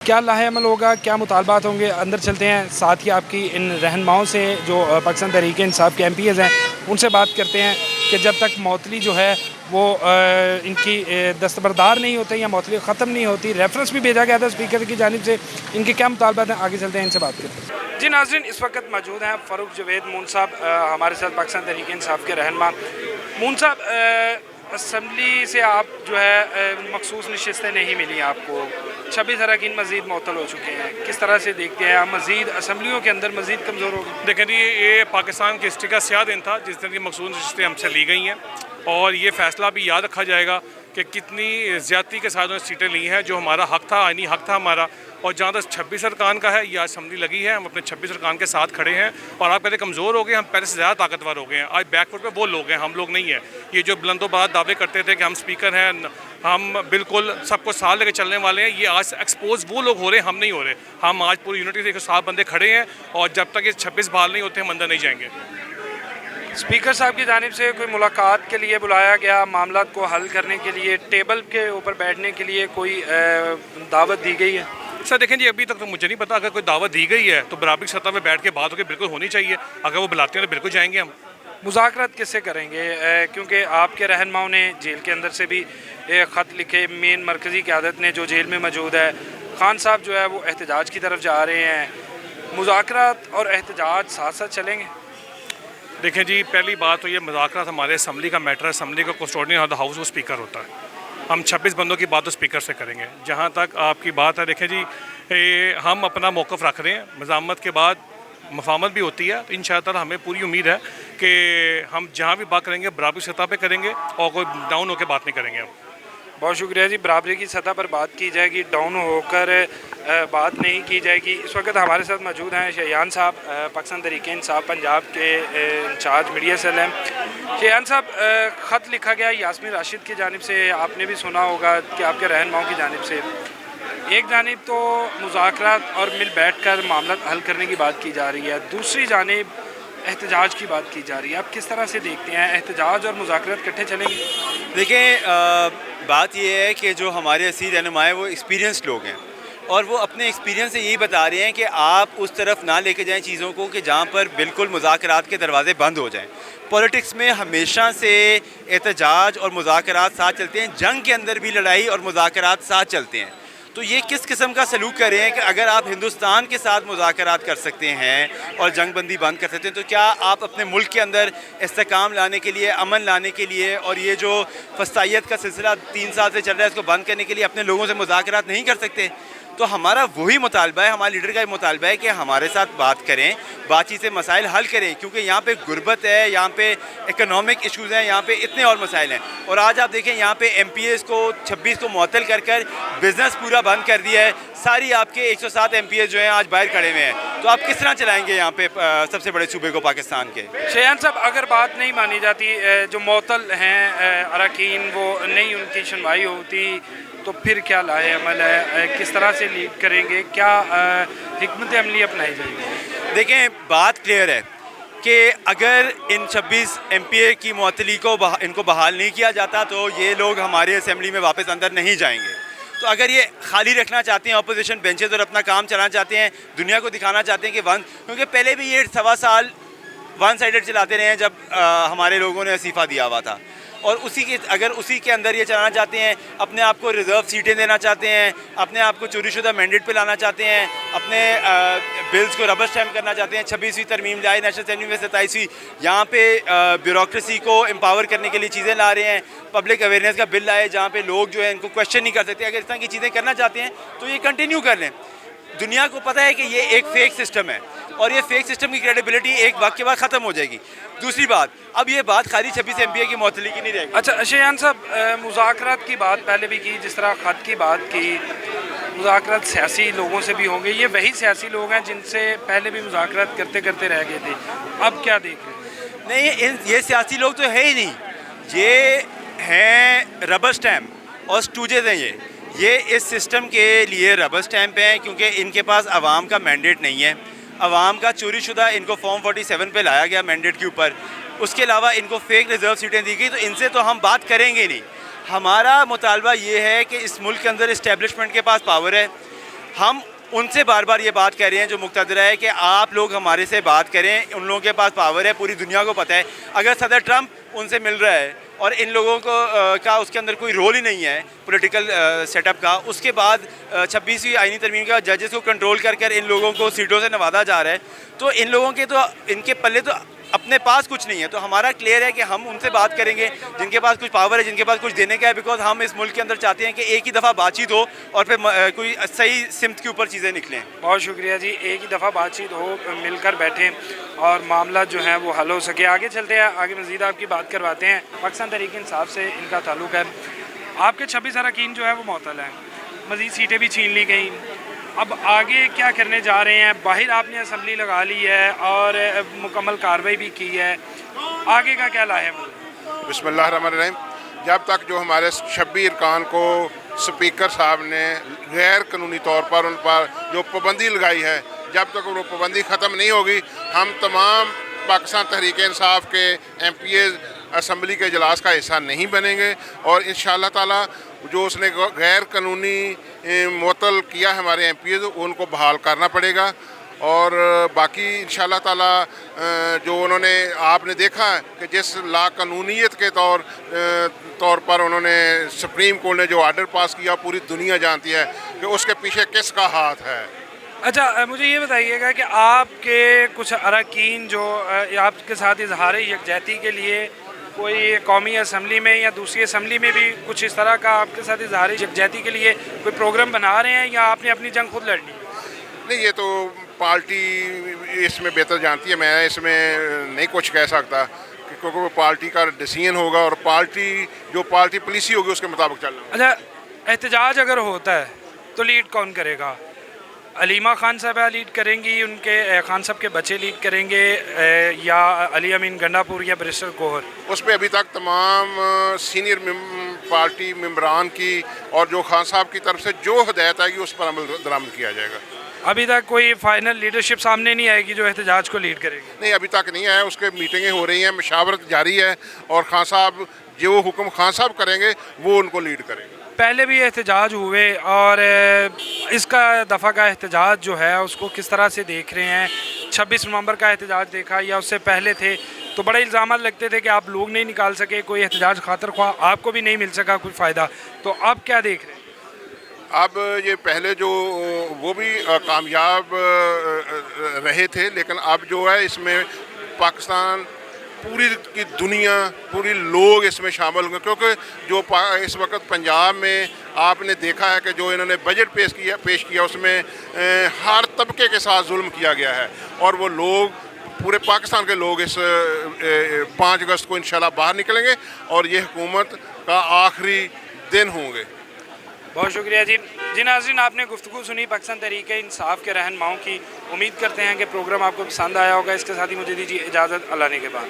क्या लाहेअमल होगा, क्या मुतालबात होंगे, अंदर चलते हैं। साथ ही आपकी इन रहनुमाओं से जो पाकिस्तान तहरीक इंसाफ के MPs हैं उनसे बात करते हैं कि जब तक मौतली जो है वो इनकी दस्तबरदार नहीं होते या मौतली ख़त्म नहीं होती, रेफरेंस भी भेजा गया था स्पीकर की जानिब से, इनके क्या मुतालबात हैं, आगे चलते हैं, इनसे बात करते हैं। जी नाज़रीन, इस वक्त मौजूद हैं फ़ारूक जवेद मून साहब हमारे साथ, पाकिस्तान तहरीक इंसाफ के रहनुमा। मून साहब, असम्बली से आप जो है मखसूस नशस्तें नहीं मिली आपको, 26 अरकान मज़ीद मुअत्तल हो चुके हैं, किस तरह से देखते हैं आप? मज़ीद असम्बलियों के अंदर मज़ीद कमज़ोर हो गए? देखें जी, ये पाकिस्तान की हिस्ट्री का स्याह दिन था जिस दिन की मखसूस नशस्तें हमसे ली गई हैं, और ये फ़ैसला भी याद रखा जाएगा कि कितनी ज़्यादती के साथ उन्होंने सीटें ली हैं। जो हमारा हक़ था, आइनी हक़ था हमारा, और जहाँ तक 26 अरकान का है, ये असम्बली लगी है, हम अपने 26 अरकान के साथ खड़े हैं। और आप कहते कमज़ोर हो गए, हम पहले से ज़्यादा ताकतवर हो गए हैं। आज बैकफुट पे वो लोग हैं, हम लोग नहीं हैं। ये जो बुलंदोबाज़ दावे करते थे कि हम स्पीकर हैं, हम बिल्कुल सबको साथ लेकर चलने वाले हैं, ये आज एक्सपोज वो लोग हो रहे हैं, हम नहीं हो रहे। हम आज पूरी यूनिटी से 7 बंदे खड़े हैं, और जब तक ये 26 बहाल नहीं होते हम अंदर नहीं जाएंगे। स्पीकर साहब की जानिब से कोई मुलाकात के लिए बुलाया गया, मामला को हल करने के लिए, टेबल के ऊपर बैठने के लिए कोई दावत दी गई है? सर देखें जी, अभी तक तो मुझे नहीं पता। अगर कोई दावत दी गई है तो बराबरी सतह पे बैठ के बात होकर बिल्कुल होनी चाहिए। अगर वो बुलाते हैं तो बिल्कुल जाएंगे हम। मुज़ाकरात किससे करेंगे? क्योंकि आपके रहनुमाओं ने जेल के अंदर से भी ख़त लिखे, मेन मरकज़ी क़यादत ने जो जेल में मौजूद है, खान साहब जो है वो एहतजाज की तरफ जा रहे हैं। मुज़ाकरात और एहतजाज साथ साथ चलेंगे? देखें जी, पहली बात तो ये मुज़ाकरात हमारे असम्बली का मैटर है। असम्बली का कस्टोडियन ऑफ द हाउस वो स्पीकर होता है। हम 26 बंदों की बात तो स्पीकर से करेंगे। जहाँ तक आपकी बात है, देखें जी, हम अपना मौक़िफ़ रख रहे हैं। मज़ामत के बाद मफामत भी होती है, तो इंशाअल्लाह हमें पूरी उम्मीद है कि हम जहाँ भी बात करेंगे बराबरी सतह पे करेंगे, और कोई डाउन होकर बात नहीं करेंगे हम। बहुत शुक्रिया जी। बराबरी की सतह पर बात की जाएगी, डाउन होकर बात नहीं की जाएगी। इस वक्त हमारे साथ मौजूद हैं शयान साहब, पाकिस्तान तहरीक इंसाफ पंजाब के इंचार्ज मीडिया सेल हैं। शयान साहब, ख़त लिखा गया यास्मीन राशिद की जानिब से, आपने भी सुना होगा कि आपके रहनुमाओं की जानिब से एक जानिब तो मुज़ाकरात और मिल बैठ कर मामला हल करने की बात की जा रही है, दूसरी जानिब एहतजाज की बात की जा रही है। आप किस तरह से देखते हैं, एहतजाज और मुज़ाकरात इकट्ठे चलेंगे? देखें, बात यह है कि जो हमारे असील रहनुमा हैं वो एक्सपीरियंस लोग हैं, और वो अपने एक्सपीरियंस से यही बता रहे हैं कि आप उस तरफ ना लेके जाएं चीज़ों को कि जहाँ पर बिल्कुल मुज़ाकरात के दरवाज़े बंद हो जाएं। पॉलिटिक्स में हमेशा से एहतजाज और मुज़ाकरात साथ चलते हैं, जंग के अंदर भी लड़ाई और मुज़ाकरात साथ चलते हैं। तो ये किस किस्म का सलूक कर रहे हैं कि अगर आप हिंदुस्तान के साथ मुज़ाकरात कर सकते हैं और जंग बंदी बंद कर सकते हैं, तो क्या आप अपने मुल्क के अंदर इस्तेकाम लाने के लिए, अमन लाने के लिए, और ये जो फसाइयत का सिलसिला 3 साल से चल रहा है इसको बंद करने के लिए अपने लोगों से मुज़ाकरात नहीं कर सकते? तो हमारा वही मुतालबा है, हमारे लीडर का मुतालबा है कि हमारे साथ बात करें, बातचीत से मसाइल हल करें, क्योंकि यहाँ पे गुर्बत है, यहाँ पे इकोनॉमिक इशूज़ हैं, यहाँ पे इतने और मसाइल हैं। और आज आप देखें यहाँ पे MPs को 26 को मुअत्तल कर कर बिज़नेस पूरा बंद कर दिया है। सारी आपके 107 MPs जो हैं आज बाहर खड़े हुए हैं, तो आप किस तरह चलाएँगे यहाँ पे सबसे बड़े सूबे को, पाकिस्तान के? शयान साहब, अगर बात नहीं मानी जाती, जो मुअत्तल हैं अरकान वो नहीं, उनकी सुनवाई होती, तो फिर क्या लाहेअमल है, किस तरह से लीड करेंगे, क्या हिकमत अमली अपनाई जाएगी? देखें, बात क्लियर है कि अगर इन 26 MPA की मुअत्तली को इनको बहाल नहीं किया जाता तो ये लोग हमारे असम्बली में वापस अंदर नहीं जाएंगे। तो अगर ये खाली रखना चाहते हैं अपोजिशन बेंचेस और अपना काम चलाना चाहते हैं, दुनिया को दिखाना चाहते हैं कि क्योंकि पहले भी ये 1.25 साल वन साइडेड चलाते रहे हैं जब हमारे लोगों ने इस्तीफ़ा दिया हुआ था, और अगर उसी के अंदर ये चलाना चाहते हैं, अपने आप को रिज़र्व सीटें देना चाहते हैं, अपने आप को चोरीशुदा मैंडेट पे लाना चाहते हैं, अपने बिल्स को रबर स्टैम्प करना चाहते हैं, 26वीं तरमीम लाए, नेशनल असेंबली में 27वीं, यहाँ पे ब्यूरोक्रेसी को एम्पावर करने के लिए चीज़ें ला रहे हैं, पब्लिक अवेयरनेस का बिल लाए जहाँ पे लोग जो है इनको क्वेश्चन नहीं कर सकते। अगर इस तरह की चीज़ें करना चाहते हैं तो ये कंटिन्यू कर लें। दुनिया को पता है कि ये एक फ़ेक सिस्टम है, और ये फ़ेक सिस्टम की क्रेडिबिलिटी एक वक्त के बाद ख़त्म हो जाएगी। दूसरी बात, अब ये बात खाली 26 MPA की मुअत्तली की नहीं रहेगी। अच्छा शयान साहब, मुज़ाकरात की बात पहले भी की, जिस तरह ख़त की बात की, मुज़ाकरात सियासी लोगों से भी होंगे, ये वही सियासी लोग हैं जिनसे पहले भी मुज़ाकरात करते करते रह गए थे, अब क्या देख रहे हैं? नहीं, ये सियासी लोग तो है ही नहीं, ये हैं रबर स्टैम्प और स्टूजेज हैं। ये इस सिस्टम के लिए रबर स्टैम्प हैं, क्योंकि इनके पास आवाम का मैंडेट नहीं है। आवाम का चोरीशुदा इनको फॉर्म 47 पे लाया गया मैंडेट के ऊपर, उसके अलावा इनको फेक रिजर्व सीटें दी गई, तो इनसे तो हम बात करेंगे नहीं। हमारा मुतालबा ये है कि इस मुल्क के अंदर इस्टेब्लिशमेंट के पास पावर है, हम उनसे बार बार ये बात कह रहे हैं जो मुक़्तदरा है कि आप लोग हमारे से बात करें, उन लोगों के पास पावर है, पूरी दुनिया को पता है। अगर सदर ट्रंप उनसे मिल रहा है और इन लोगों को का उसके अंदर कोई रोल ही नहीं है पॉलिटिकल सेटअप का, उसके बाद 26वीं आईनी तरमीम का जजेस को कंट्रोल कर इन लोगों को सीटों से नवाजा जा रहा है, तो इन लोगों के तो इनके पल्ले तो अपने पास कुछ नहीं है। तो हमारा क्लियर है कि हम उनसे बात करेंगे जिनके पास कुछ पावर है, जिनके पास कुछ देने का है, बिकॉज हम इस मुल्क के अंदर चाहते हैं कि एक ही दफ़ा बातचीत हो और फिर कोई सही सिमत के ऊपर चीज़ें निकलें। बहुत शुक्रिया जी, एक ही दफ़ा बातचीत हो, मिलकर बैठें और मामला जो है वो हल हो सके। आगे चलते हैं, आगे मज़ीद आपकी बात करवाते हैं। पाकिस्तान तहरीक इंसाफ से इनका ताल्लुक़ है। आपके 26 अरकान जो है वो मअतल हैं, मज़ीद सीटें भी छीन ली गई। अब आगे क्या करने जा रहे हैं? बाहर आपने असम्बली लगा ली है और मुकम्मल कार्रवाई भी की है, आगे का क्या लाहे? बिस्मिल्लाहिर्रहमानिर्रहीम। जब तक जो हमारे 26 अरकान को स्पीकर साहब ने गैर कानूनी तौर पर उन पर जो पाबंदी लगाई है, जब तक वो पाबंदी ख़त्म नहीं होगी, हम तमाम पाकिस्तान तहरीक इंसाफ के MPA असम्बली के इजलास का हिस्सा नहीं बनेंगे और इंशाअल्लाह ताला जो उसने गैर कानूनी मुअत्तल किया हमारे MPA उनको बहाल करना पड़ेगा। और बाकी इंशाअल्लाह ताला जो उन्होंने आपने देखा है कि जिस लाकानूनीयत के तौर पर उन्होंने सुप्रीम कोर्ट ने जो आर्डर पास किया, पूरी दुनिया जानती है कि उसके पीछे किसका हाथ है। अच्छा, मुझे ये बताइएगा कि आपके कुछ अरकान जो आपके साथ इजहार यकजहती के लिए कोई कौमी असम्बली में या दूसरी असम्बली में भी कुछ इस तरह का आपके साथ इजहार यकजहती के लिए कोई प्रोग्राम बना रहे हैं या आपने अपनी जंग खुद लड़नी? नहीं, ये तो पार्टी इसमें बेहतर जानती है, मैं इसमें नहीं कुछ कह सकता क्योंकि वो पार्टी का डिसीजन होगा और पार्टी पॉलिसी होगी उसके मुताबिक चलना। अच्छा, एहतजाज अगर होता है तो लीड कौन करेगा? अलीमा खान साहबा लीड करेंगी, उनके खान साहब के बच्चे लीड करेंगे, या अली अमीन गंडापुर या बैरिस्टर गोहर? उस पर अभी तक तमाम सीनियर पार्टी मेंबरान की और जो खान साहब की तरफ से जो हदायत आएगी उस पर अमल दरामद किया जाएगा। अभी तक कोई फाइनल लीडरशिप सामने नहीं आएगी जो एहतजाज को लीड करेगी? नहीं, अभी तक नहीं आया, उसके मीटिंगें हो रही हैं, मशावरत जारी है और खान साहब जो हुक्म खान साहब करेंगे वो उनको लीड करेंगे। पहले भी एहतजाज हुए और इसका दफ़ा का एहतजाज जो है उसको किस तरह से देख रहे हैं? 26 नवंबर का एहतजाज देखा या उससे पहले थे तो बड़े इल्ज़ाम लगते थे कि आप लोग नहीं निकाल सके, कोई एहतजाज खातर ख्वाह आपको भी नहीं मिल सका कोई फ़ायदा, तो अब क्या देख रहे हैं? अब ये पहले जो वो भी कामयाब रहे थे, लेकिन अब जो है इसमें पाकिस्तान पूरी की दुनिया, पूरी लोग इसमें शामिल होंगे क्योंकि जो इस वक्त पंजाब में आपने देखा है कि जो इन्होंने बजट पेश किया उसमें हर तबके के साथ जुल्म किया गया है और वो लोग, पूरे पाकिस्तान के लोग इस 5 अगस्त को इंशाल्लाह बाहर निकलेंगे और ये हुकूमत का आखिरी दिन होंगे। बहुत शुक्रिया जी। जी नाज़रीन, आपने गुफ्तगू सुनी पाकिस्तान तहरीक इंसाफ के रहनुमाओं की। उम्मीद करते हैं कि प्रोग्राम आपको पसंद आया होगा। इसके साथ ही मुझे दीजिए इजाज़त, अल्लाह ने के बाद।